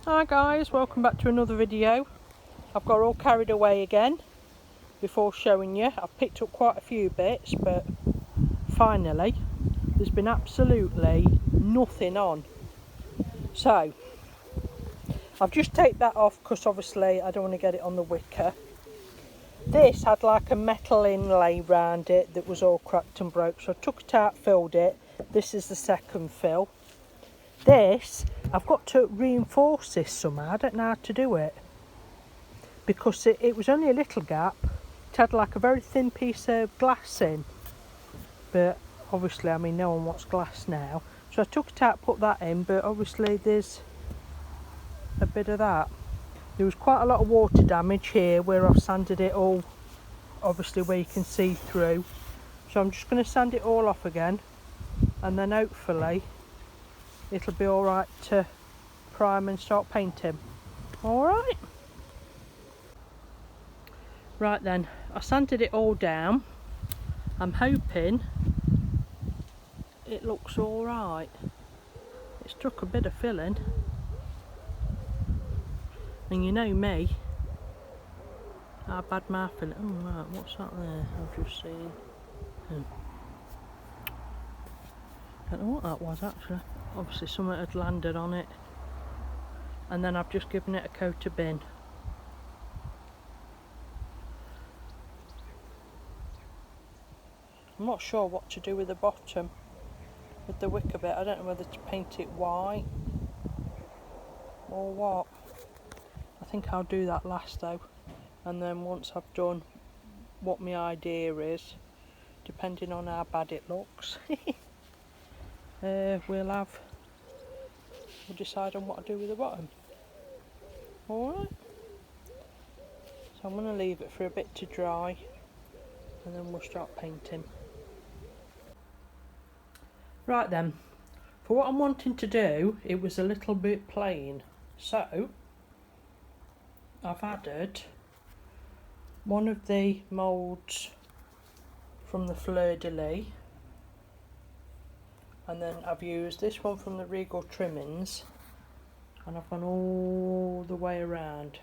Hi guys, welcome back to another video. I've got all carried away again before showing you. I've picked up quite a few bits, but finally there's been absolutely nothing on. So I've just taken that off because obviously I don't want to get it on the wicker. This had like a metal inlay round it that was all cracked and broke, so I took it out, filled it. This is the second fill. This, I've got to reinforce this somehow. I don't know how to do it because it was only a little gap. It had like a very thin piece of glass in, but obviously, I mean, no one wants glass now. So I took it out, put that in, but obviously there's a bit of that. There was quite a lot of water damage here where I've sanded it all, obviously where you can see through. So I'm just going to sand it all off again, and then hopefully it'll be alright to prime and start painting. Alright. Right then, I sanded it all down. I'm hoping it looks alright. It's took a bit of filling. And you know me, how bad my filling. Oh right, what's that there? I've just seen. Don't know what that was actually. Obviously something had landed on it. And then I've just given it a coat of bin. I'm not sure what to do with the bottom, with the wicker bit. I don't know whether to paint it white or what. I think I'll do that last though, and then once I've done what my idea is, depending on how bad it looks, we'll decide on what to do with the bottom. Alright, so I'm going to leave it for a bit to dry and then we'll start painting. Right then, for what I'm wanting to do, it was a little bit plain, so I've added one of the moulds from the Fleur de Lis, and then I've used this one from the Regal Trimmings, and I've gone all the way around.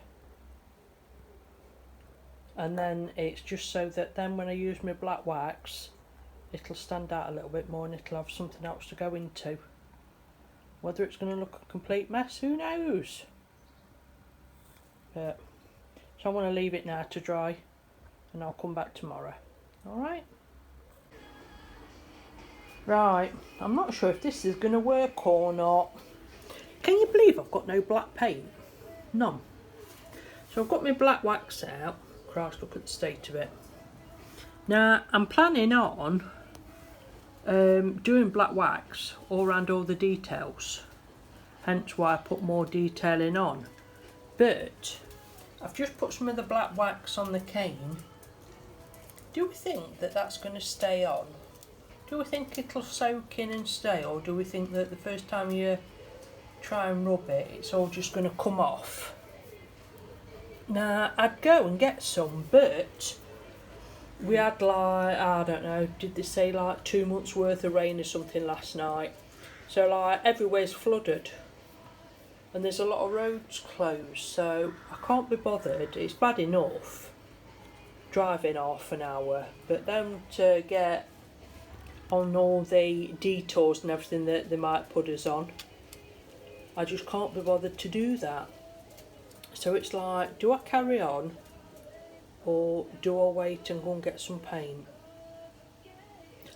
And then it's just so that then when I use my black wax, it'll stand out a little bit more and it'll have something else to go into. Whether it's going to look a complete mess, who knows? But, so I want to leave it now to dry and I'll come back tomorrow. Alright? Right, I'm not sure if this is going to work or not. Can you believe I've got no black paint? None. So I've got my black wax out. Christ, look at the state of it. Now, I'm planning on doing black wax all around all the details. Hence why I put more detailing on. But I've just put some of the black wax on the cane. Do we think that that's going to stay on? Do we think it'll soak in and stay, or do we think that the first time you try and rub it, it's all just going to come off? Now, I'd go and get some, but we had like, I don't know, did they say like 2 months worth of rain or something last night? So like everywhere's flooded and there's a lot of roads closed, so I can't be bothered. It's bad enough driving half an hour, but then to get on all the detours and everything that they might put us on, I just can't be bothered to do that. So it's like, do I carry on or do I wait and go and get some paint?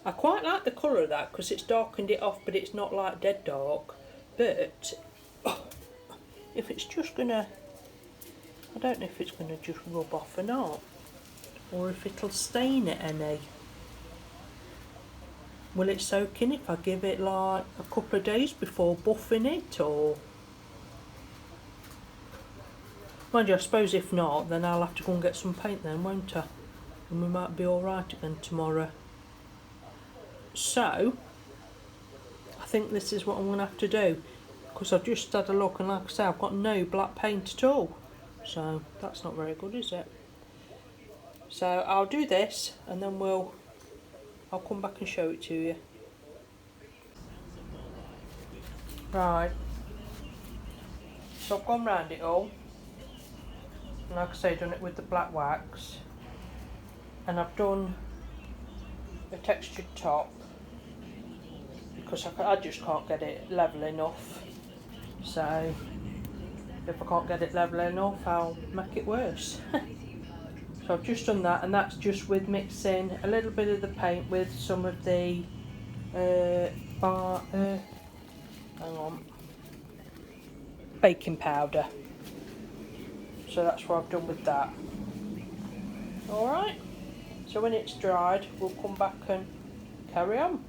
I quite like the colour of that because it's darkened it off, but it's not like dead dark. But if it's just gonna, I don't know if it's gonna just rub off or not, or if it'll stain it any. Will it soak in if I give it like a couple of days before buffing it, or? Mind you, I suppose if not, then I'll have to go and get some paint then, won't I? And we might be alright again tomorrow. So, I think this is what I'm going to have to do. Because I've just had a look and like I say, I've got no black paint at all. So, that's not very good, is it? So, I'll do this and then I'll come back and show it to you. Right. So I've gone round it all, and like I say, done it with the black wax, and I've done a textured top because I just can't get it level enough. So if I can't get it level enough, I'll make it worse. So I've just done that, and that's just with mixing a little bit of the paint with some of the baking powder. So that's what I've done with that. Alright, so when it's dried, we'll come back and carry on.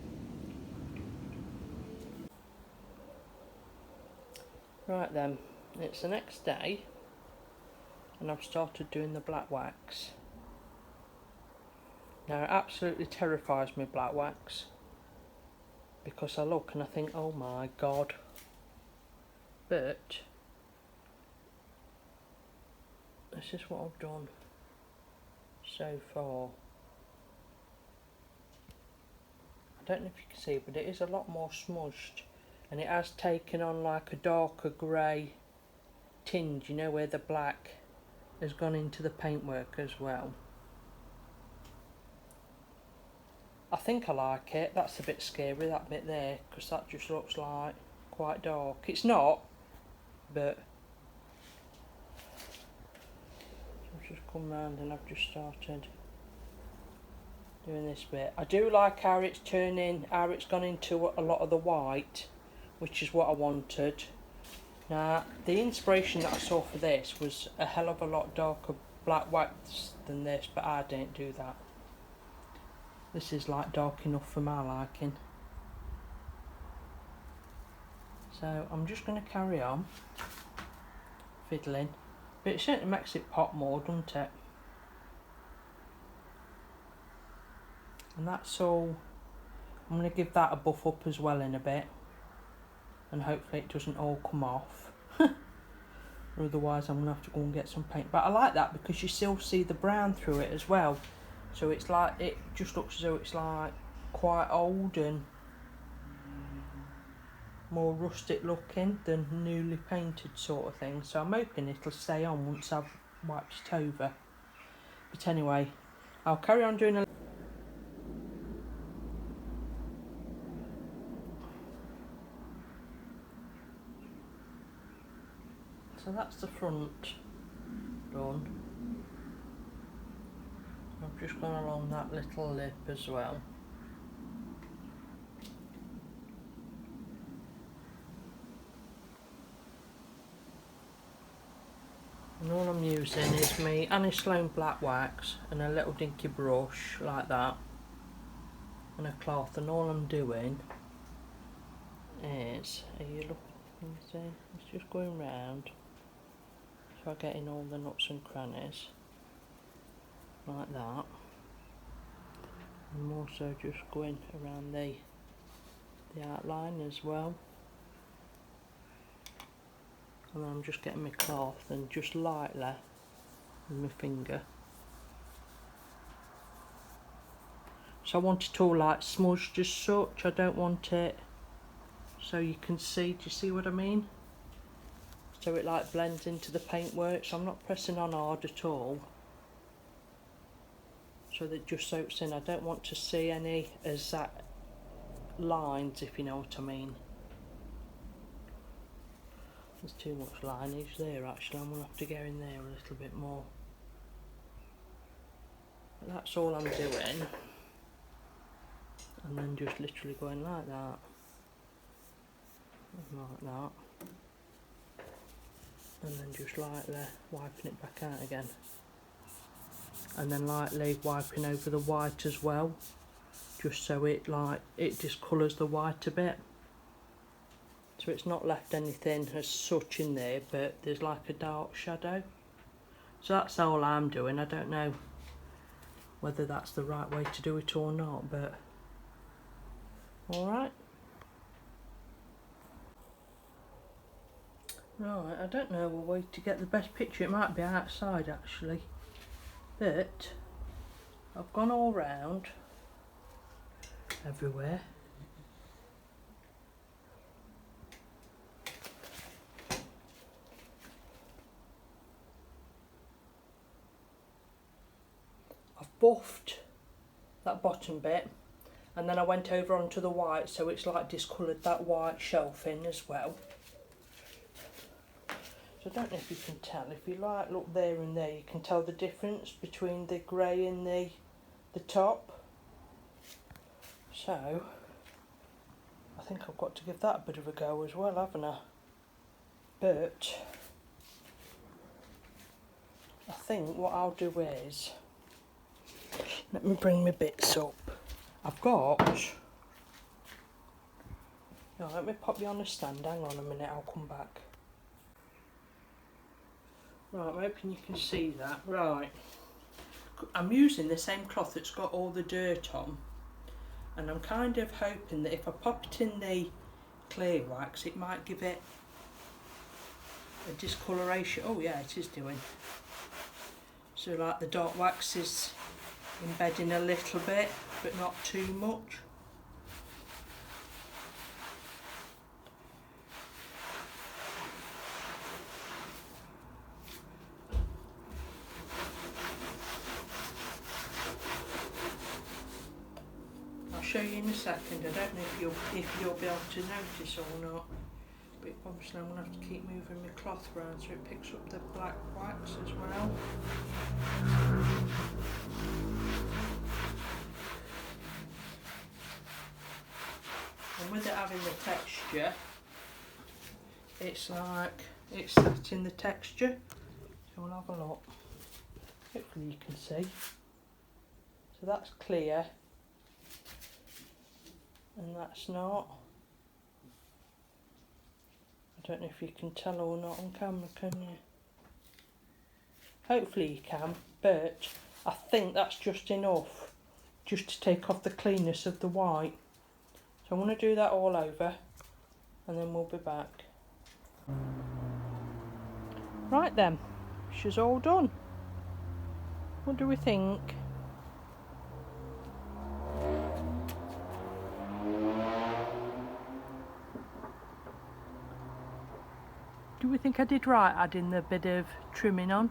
Right then, it's the next day, and I've started doing the black wax. Now it absolutely terrifies me, black wax, because I look and I think, oh my god. But this is what I've done so far. I don't know if you can see, but it is a lot more smudged, and it has taken on like a darker grey tinge, you know, where the black has gone into the paintwork as well. I think I like it. That's a bit scary, that bit there, because that just looks like quite dark. It's not, but I've just come round and I've just started doing this bit. I do like how it's how it's gone into a lot of the white, which is what I wanted. Now, the inspiration that I saw for this was a hell of a lot darker black wax than this, but I didn't do that. This is like dark enough for my liking. So I'm just going to carry on fiddling, but it certainly makes it pop more, doesn't it? And that's all. I'm going to give that a buff up as well in a bit, and hopefully it doesn't all come off. Otherwise I'm going to have to go and get some paint. But I like that because you still see the brown through it as well. So it's like, it just looks as though it's like quite old and more rustic looking than newly painted sort of thing. So I'm hoping it'll stay on once I've wiped it over. But anyway, I'll carry on doing a... So that's the front done. I've just gone along that little lip as well. And all I'm using is my Annie Sloan black wax and a little dinky brush like that, and a cloth, and all I'm doing is, it's just going round, so I get in all the nooks and crannies like that. I'm also just going around the outline as well, and then I'm just getting my cloth and just lightly with my finger. So I want it all like smudged as such. I don't want it so you can see, do you see what I mean? So it like blends into the paintwork, so I'm not pressing on hard at all, so that it just soaks in. I don't want to see any exact lines, if you know what I mean. There's too much lineage there actually, I'm going to have to go in there a little bit more. But that's all I'm doing, and then just literally going like that, and like that, and then just lightly wiping it back out again, and then lightly wiping over the white as well, just so it discolours the white a bit, so it's not left anything as such in there, but there's like a dark shadow. So that's all I'm doing. I don't know whether that's the right way to do it or not, but alright. Right, I don't know a way to get the best picture. It might be outside actually, but I've gone all round everywhere. buffed that bottom bit, and then I went over onto the white, so it's like discoloured that white shelving as well. So I don't know if you can tell, if you like look there and there, you can tell the difference between the grey and the top. So I think I've got to give that a bit of a go as well, haven't I? But I think what I'll do is, let me bring my bits up. I've got, no, let me pop you on the stand, hang on a minute, I'll come back. Right, I'm hoping you can see that. Right, I'm using the same cloth that's got all the dirt on, and I'm kind of hoping that if I pop it in the clear wax, it might give it a discoloration. Oh yeah, it is doing. So like the dark wax is embedding a little bit, but not too much. I'll show you in a second. I don't know if you'll be able to notice or not, but obviously I'm going to have to keep moving my cloth around so it picks up the black wax as well. And with it having the texture, it's like it's setting the texture. So we'll have a look. Hopefully you can see. So that's clear, and that's not. I don't know if you can tell or not on camera, can you? Hopefully you can, but I think that's just enough just to take off the cleanness of the white. So I'm going to do that all over and then we'll be back. Right then, she's all done. What do we think? Do we think I did right adding the bit of trimming on?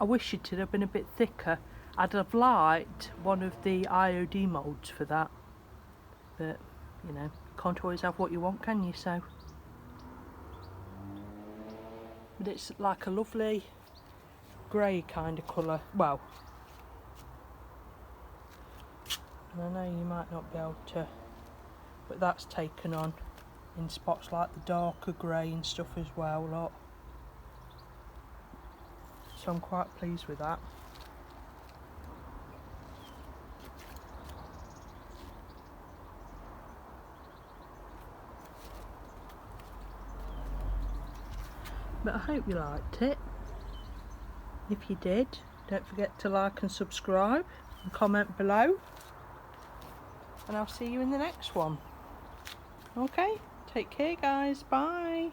I wish it had have been a bit thicker. I'd have liked one of the IOD moulds for that. But, you know, you can't always have what you want, can you? So, but it's like a lovely grey kind of colour. Well, and I know you might not be able to, but that's taken on in spots like the darker grey and stuff as well, look. So I'm quite pleased with that. But I hope you liked it. If you did, don't forget to like and subscribe and comment below. And I'll see you in the next one. Okay, take care guys, bye.